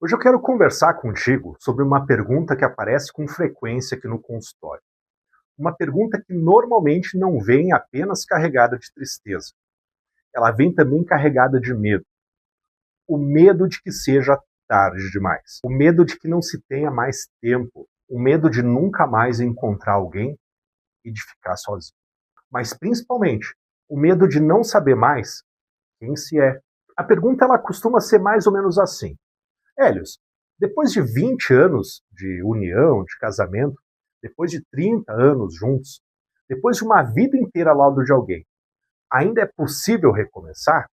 Hoje eu quero conversar contigo sobre uma pergunta que aparece com frequência aqui no consultório. Uma pergunta que normalmente não vem apenas carregada de tristeza. Ela vem também carregada de medo. O medo de que seja tarde demais. O medo de que não se tenha mais tempo. O medo de nunca mais encontrar alguém e de ficar sozinho. Mas principalmente, o medo de não saber mais quem se é. A pergunta ela costuma ser mais ou menos assim. Hélios, depois de 20 anos de união, de casamento, depois de 30 anos juntos, depois de uma vida inteira ao lado de alguém, ainda é possível recomeçar?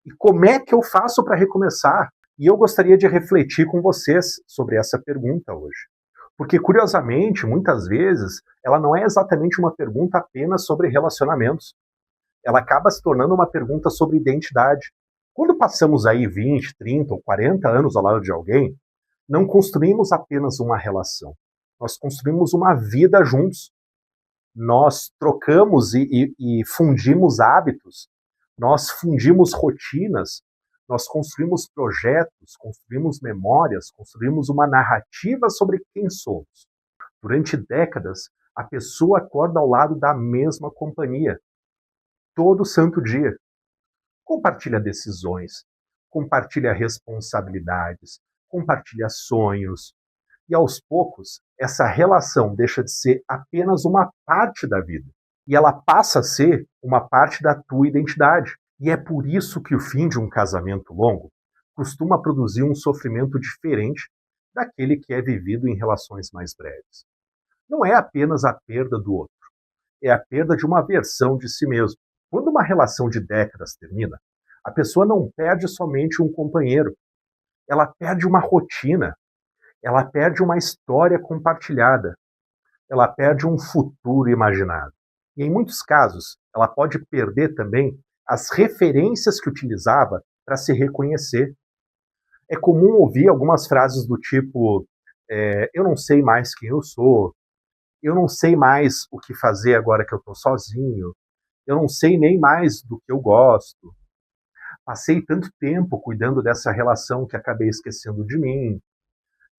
E como é que eu faço para recomeçar? E eu gostaria de refletir com vocês sobre essa pergunta hoje. Porque, curiosamente, muitas vezes, ela não é exatamente uma pergunta apenas sobre relacionamentos. Ela acaba se tornando uma pergunta sobre identidade. Quando passamos aí 20, 30 ou 40 anos ao lado de alguém, não construímos apenas uma relação. Nós construímos uma vida juntos. Nós trocamos e fundimos hábitos. Nós fundimos rotinas. Nós construímos projetos, construímos memórias, construímos uma narrativa sobre quem somos. Durante décadas, a pessoa acorda ao lado da mesma companhia, todo santo dia. Compartilha decisões, compartilha responsabilidades, compartilha sonhos. E aos poucos, essa relação deixa de ser apenas uma parte da vida. E ela passa a ser uma parte da tua identidade. E é por isso que o fim de um casamento longo costuma produzir um sofrimento diferente daquele que é vivido em relações mais breves. Não é apenas a perda do outro, é a perda de uma versão de si mesmo. Quando uma relação de décadas termina, a pessoa não perde somente um companheiro, ela perde uma rotina, ela perde uma história compartilhada, ela perde um futuro imaginado. E em muitos casos, ela pode perder também as referências que utilizava para se reconhecer. É comum ouvir algumas frases do tipo: eu não sei mais quem eu sou, eu não sei mais o que fazer agora que eu estou sozinho, eu não sei nem mais do que eu gosto. Passei tanto tempo cuidando dessa relação que acabei esquecendo de mim.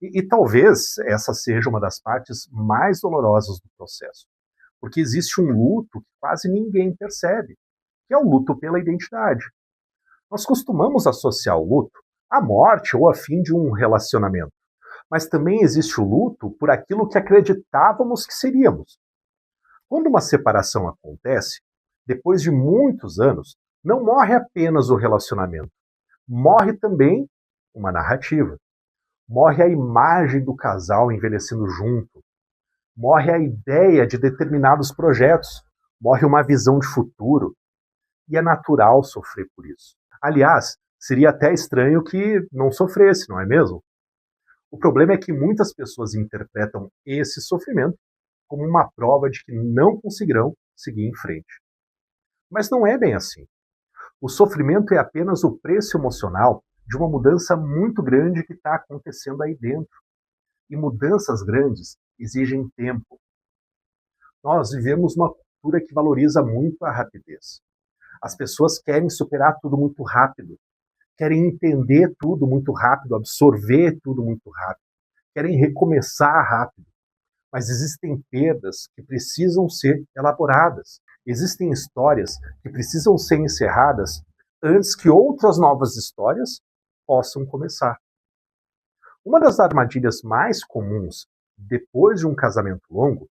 E talvez essa seja uma das partes mais dolorosas do processo. Porque existe um luto que quase ninguém percebe, que é o luto pela identidade. Nós costumamos associar o luto à morte ou ao fim de um relacionamento. Mas também existe o luto por aquilo que acreditávamos que seríamos. Quando uma separação acontece, depois de muitos anos, não morre apenas o relacionamento, morre também uma narrativa. Morre a imagem do casal envelhecendo junto, morre a ideia de determinados projetos, morre uma visão de futuro. E é natural sofrer por isso. Aliás, seria até estranho que não sofresse, não é mesmo? O problema é que muitas pessoas interpretam esse sofrimento como uma prova de que não conseguirão seguir em frente. Mas não é bem assim. O sofrimento é apenas o preço emocional de uma mudança muito grande que está acontecendo aí dentro. E mudanças grandes exigem tempo. Nós vivemos uma cultura que valoriza muito a rapidez. As pessoas querem superar tudo muito rápido, querem entender tudo muito rápido, absorver tudo muito rápido, querem recomeçar rápido. Mas existem perdas que precisam ser elaboradas. Existem histórias que precisam ser encerradas antes que outras novas histórias possam começar. Uma das armadilhas mais comuns depois de um casamento longo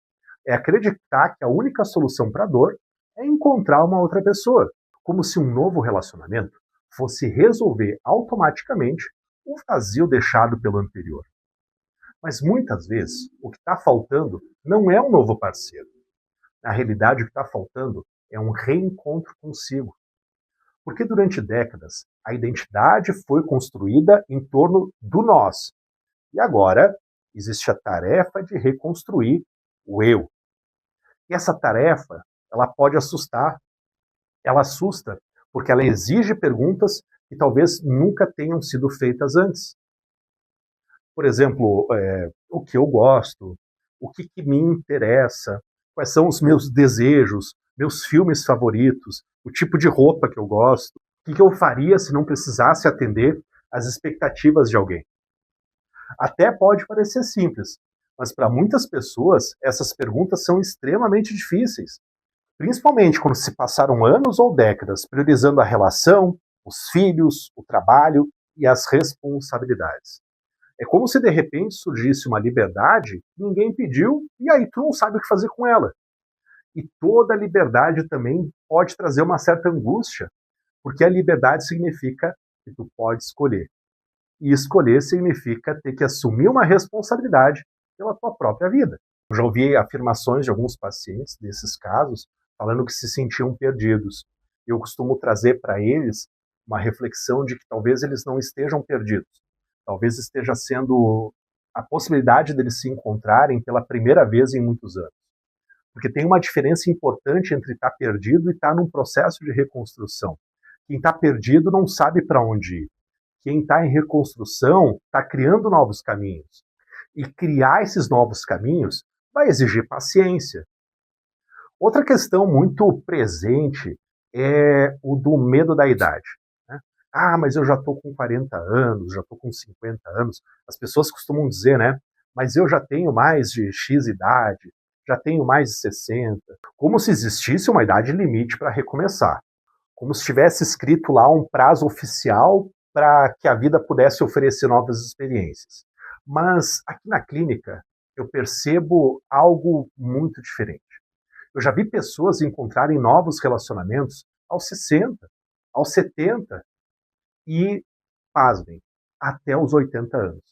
é acreditar que a única solução para a dor é encontrar uma outra pessoa, como se um novo relacionamento fosse resolver automaticamente o vazio deixado pelo anterior. Mas muitas vezes o que está faltando não é um novo parceiro. Na realidade, o que está faltando é um reencontro consigo. Porque durante décadas, a identidade foi construída em torno do nós. E agora existe a tarefa de reconstruir o eu. E essa tarefa, ela pode assustar. Ela assusta porque ela exige perguntas que talvez nunca tenham sido feitas antes. Por exemplo, o que eu gosto, o que me interessa, quais são os meus desejos, meus filmes favoritos, o tipo de roupa que eu gosto, o que eu faria se não precisasse atender às expectativas de alguém. Até pode parecer simples, mas para muitas pessoas essas perguntas são extremamente difíceis, principalmente quando se passaram anos ou décadas priorizando a relação, os filhos, o trabalho e as responsabilidades. É como se de repente surgisse uma liberdade que ninguém pediu e aí tu não sabe o que fazer com ela. E toda liberdade também pode trazer uma certa angústia, porque a liberdade significa que tu pode escolher. E escolher significa ter que assumir uma responsabilidade pela tua própria vida. Eu já ouvi afirmações de alguns pacientes desses casos falando que se sentiam perdidos. Eu costumo trazer para eles uma reflexão de que talvez eles não estejam perdidos. Talvez esteja sendo a possibilidade deles se encontrarem pela primeira vez em muitos anos. Porque tem uma diferença importante entre estar perdido e estar num processo de reconstrução. Quem está perdido não sabe para onde ir. Quem está em reconstrução está criando novos caminhos. E criar esses novos caminhos vai exigir paciência. Outra questão muito presente é o do medo da idade. Né? Ah, mas eu já estou com 40 anos, já estou com 50 anos. As pessoas costumam dizer, né? Mas eu já tenho mais de X idade, já tenho mais de 60. Como se existisse uma idade limite para recomeçar. Como se tivesse escrito lá um prazo oficial para que a vida pudesse oferecer novas experiências. Mas aqui na clínica eu percebo algo muito diferente. Eu já vi pessoas encontrarem novos relacionamentos aos 60, aos 70 e, pasmem, até os 80 anos.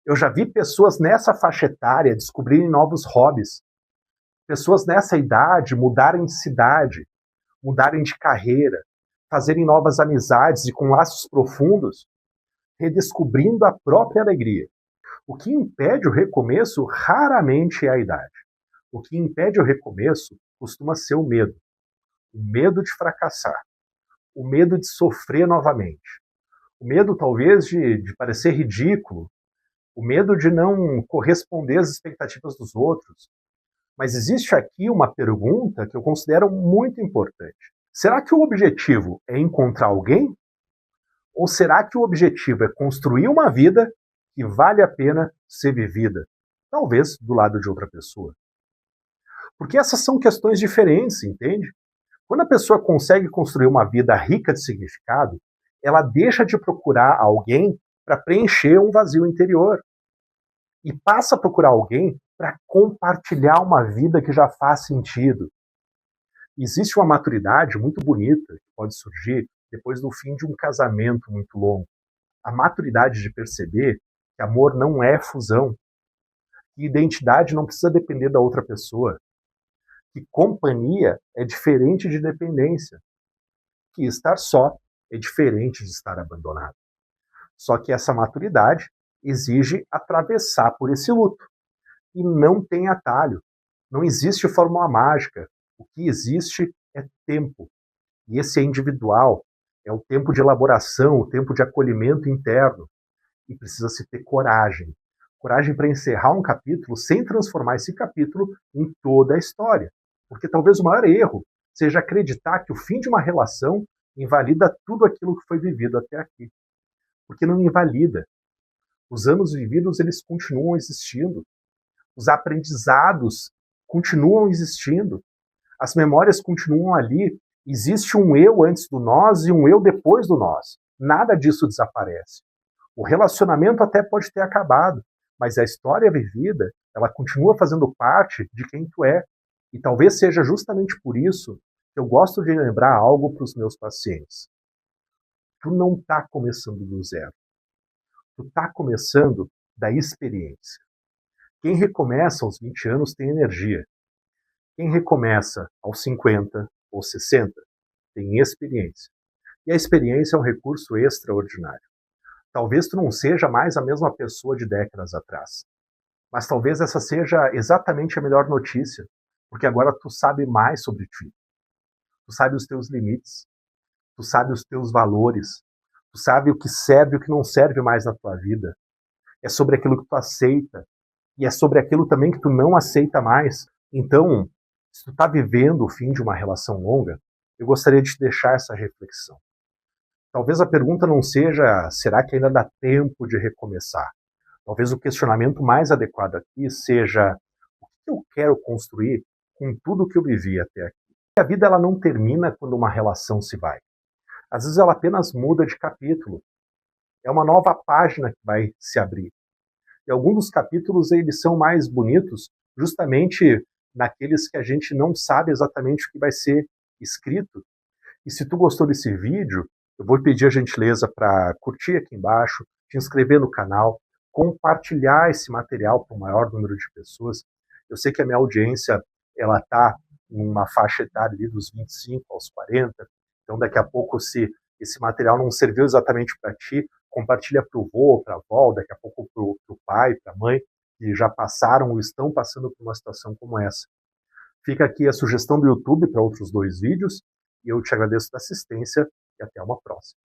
Eu já vi pessoas nessa faixa etária descobrirem novos hobbies. Pessoas nessa idade mudarem de cidade, mudarem de carreira, fazerem novas amizades e com laços profundos, redescobrindo a própria alegria. O que impede o recomeço raramente é a idade. O que impede o recomeço costuma ser o medo de fracassar, o medo de sofrer novamente, o medo talvez de parecer ridículo, o medo de não corresponder às expectativas dos outros. Mas existe aqui uma pergunta que eu considero muito importante. Será que o objetivo é encontrar alguém? Ou será que o objetivo é construir uma vida que vale a pena ser vivida? Talvez do lado de outra pessoa. Porque essas são questões diferentes, entende? Quando a pessoa consegue construir uma vida rica de significado, ela deixa de procurar alguém para preencher um vazio interior. E passa a procurar alguém para compartilhar uma vida que já faz sentido. Existe uma maturidade muito bonita que pode surgir depois do fim de um casamento muito longo. A maturidade de perceber que amor não é fusão, que identidade não precisa depender da outra pessoa, que companhia é diferente de dependência, que estar só é diferente de estar abandonado. Só que essa maturidade exige atravessar por esse luto. E não tem atalho. Não existe fórmula mágica. O que existe é tempo. E esse é individual. É o tempo de elaboração, o tempo de acolhimento interno. E precisa-se ter coragem. Coragem para encerrar um capítulo sem transformar esse capítulo em toda a história. Porque talvez o maior erro seja acreditar que o fim de uma relação invalida tudo aquilo que foi vivido até aqui. Porque não invalida. Os anos vividos, eles continuam existindo. Os aprendizados continuam existindo. As memórias continuam ali. Existe um eu antes do nós e um eu depois do nós. Nada disso desaparece. O relacionamento até pode ter acabado, mas a história vivida, ela continua fazendo parte de quem tu é. E talvez seja justamente por isso que eu gosto de lembrar algo para os meus pacientes. Tu não está começando do zero. Tu está começando da experiência. Quem recomeça aos 20 anos tem energia. Quem recomeça aos 50 ou 60 tem experiência. E a experiência é um recurso extraordinário. Talvez tu não seja mais a mesma pessoa de décadas atrás. Mas talvez essa seja exatamente a melhor notícia, porque agora tu sabe mais sobre ti. Tu sabe os teus limites, tu sabe os teus valores, tu sabe o que serve e o que não serve mais na tua vida. É sobre aquilo que tu aceita, e é sobre aquilo também que tu não aceita mais. Então, se tu está vivendo o fim de uma relação longa, eu gostaria de te deixar essa reflexão. Talvez a pergunta não seja, será que ainda dá tempo de recomeçar? Talvez o questionamento mais adequado aqui seja: o que eu quero construir com tudo que eu vivi até aqui? A vida ela não termina quando uma relação se vai. Às vezes ela apenas muda de capítulo. É uma nova página que vai se abrir. E alguns dos capítulos eles são mais bonitos justamente naqueles que a gente não sabe exatamente o que vai ser escrito. E se tu gostou desse vídeo, eu vou pedir a gentileza para curtir aqui embaixo, te inscrever no canal, compartilhar esse material para o maior número de pessoas. Eu sei que a minha audiência ela está em uma faixa etária ali dos 25 aos 40, então daqui a pouco, se esse material não serviu exatamente para ti, compartilha para o vô, para a avó, daqui a pouco para o pai, para a mãe, que já passaram ou estão passando por uma situação como essa. Fica aqui a sugestão do YouTube para outros 2 vídeos, e eu te agradeço da assistência e até uma próxima.